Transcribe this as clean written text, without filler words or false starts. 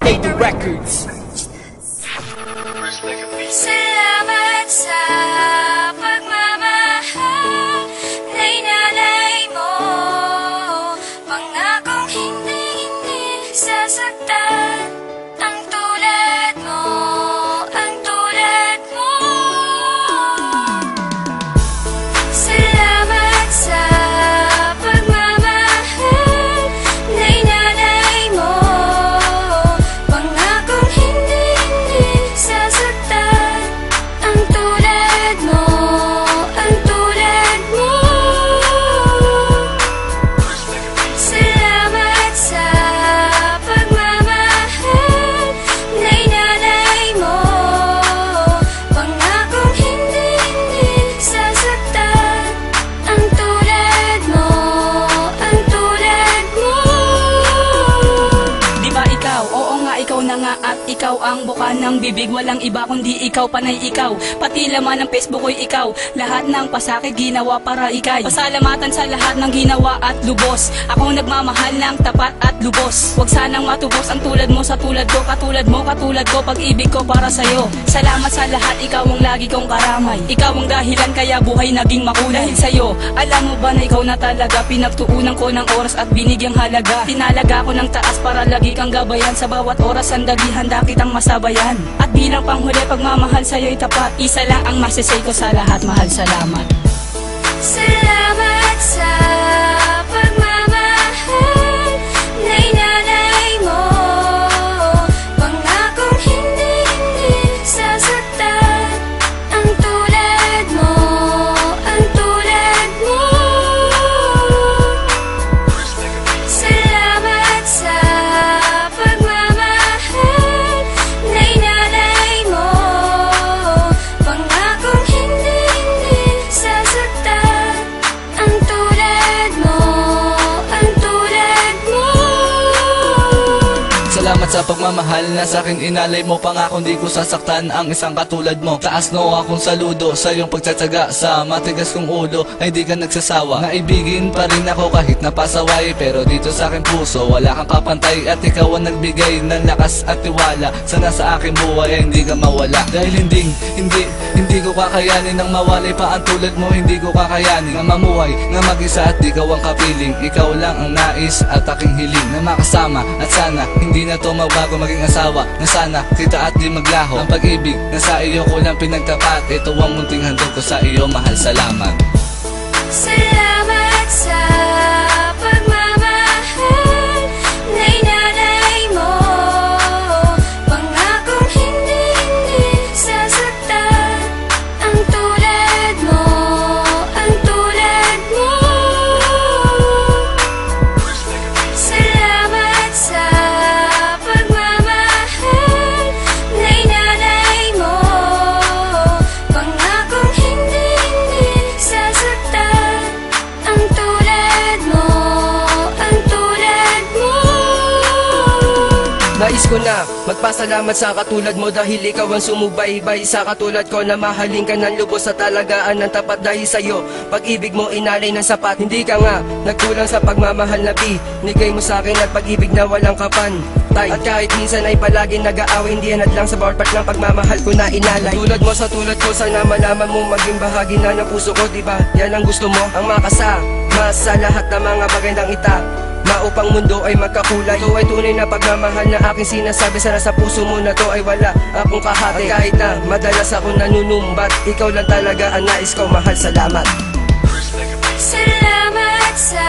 Baby Records. Salamat sa pagmamahal na inalay mo. Pangakong hindi sasaktan ang tulad mo, ang tulad mo. Salamat sa pagmamahal na inalay mo. Pangakong hindi sasaktan ang tulad mo, ang tulad mo. Salamat sa pagmamahal na inalay mo. Pangakong hindi sasaktan ang tulad mo, ang tulad mo. Di ba ikaw? Oo nga, ikaw na nga at ikaw ang buka ng bibig. Walang iba kundi ikaw, panay ikaw. Pati laman ng Facebook ko'y ikaw. Lahat ng pasakit ginawa para ikay. Pasalamatan sa lahat ng ginawa at lubos. Ako nagmamahal ng tapat at lubos. Huwag sanang matubos ang tulad mo sa tulad ko. Katulad mo, katulad ko, pag-ibig ko para sa'yo. Salamat sa lahat, ikaw ang lagi kong karamay. Ikaw ang dahilan kaya buhay naging makulay. Dahil sa'yo, alam mo ba na ikaw na talaga pinagtuunan ko ng oras at binigyang halaga. Tinalaga ko ng taas para lagi kang gabayan. Sa bawat oras sandali handa kitang masabayan. At bilang panghuli pagmamahal sa'yo'y tapat. Isa lang ang masasay ko sa lahat, mahal, salamat. Salamat sa pagmamahal na inalay mo. Pangakong hindi sasaktan ang tulad mo, ang tulad mo. Salamat sa pagmamahal na inalay mo. Pangakong hindi sasaktan ang tulad mo, ang tulad mo. Salamat sa pagmamahal na sa'kin inalay mo. Pangako di ko sasaktan ang isang katulad mo. Taas no akong saludo sa iyong pagtsatsaga. Sa matigas kong ulo ay di ka nagsasawa. Naibigin pa rin ako kahit napasaway. Pero dito sa aking puso wala kang kapantay. At ikaw ang nagbigay ng lakas at tiwala. Sana sa aking buhay ay hindi ka mawala. Dahil hindi ko kakayanin ang mawalay pa ang tulad mo. Hindi ko kakayanin ang mamuhay na mag-isa at ikaw ang kapiling. Ikaw lang ang nais at aking hiling na makasama. At sana hindi na to magbago maging asawa. Na sana kita at di maglaho ang pag-ibig na sa iyo ko lang pinagtapat. Ito ang munting handog ko sa iyo, mahal, salamat. Salamat sa pagmamahal na inalay mo. Pangakong hindi sasaktan ang tulad mo, ang tulad mo. Salamat sa pagmamahal na inalay mo. Pangakong hindi sasaktan ang tulad mo, ang tulad mo. Nais ko na magpasalamat sa katulad mo dahil ikaw ang sumubaybay sa katulad ko na mahalin ka ng lubos sa talagaan ng tapat. Dahil sa'yo, pag-ibig mo inalay ng sapat. Hindi ka nga nagkulang sa pagmamahal na binigay mo sa akin at pag-ibig na walang kapantay. At kahit minsan ay palagi nag-aaway, hindi yan lang sa bawat part ng pagmamahal ko na inalay. Tulad mo sa tulad ko, sana malaman mo maging bahagi na ng puso ko, diba? Yan ang gusto mo, ang makasama sa lahat ng mga bagandang maupang mundo ay magkakulay. Ito ay tunay na pagmamahal na aking sinasabi. Sana sa puso mo na to ay wala akong kahati. At kahit na madalas ako nanunumbat, ikaw lang talaga ang nais ko, mahal, salamat. Salamat sa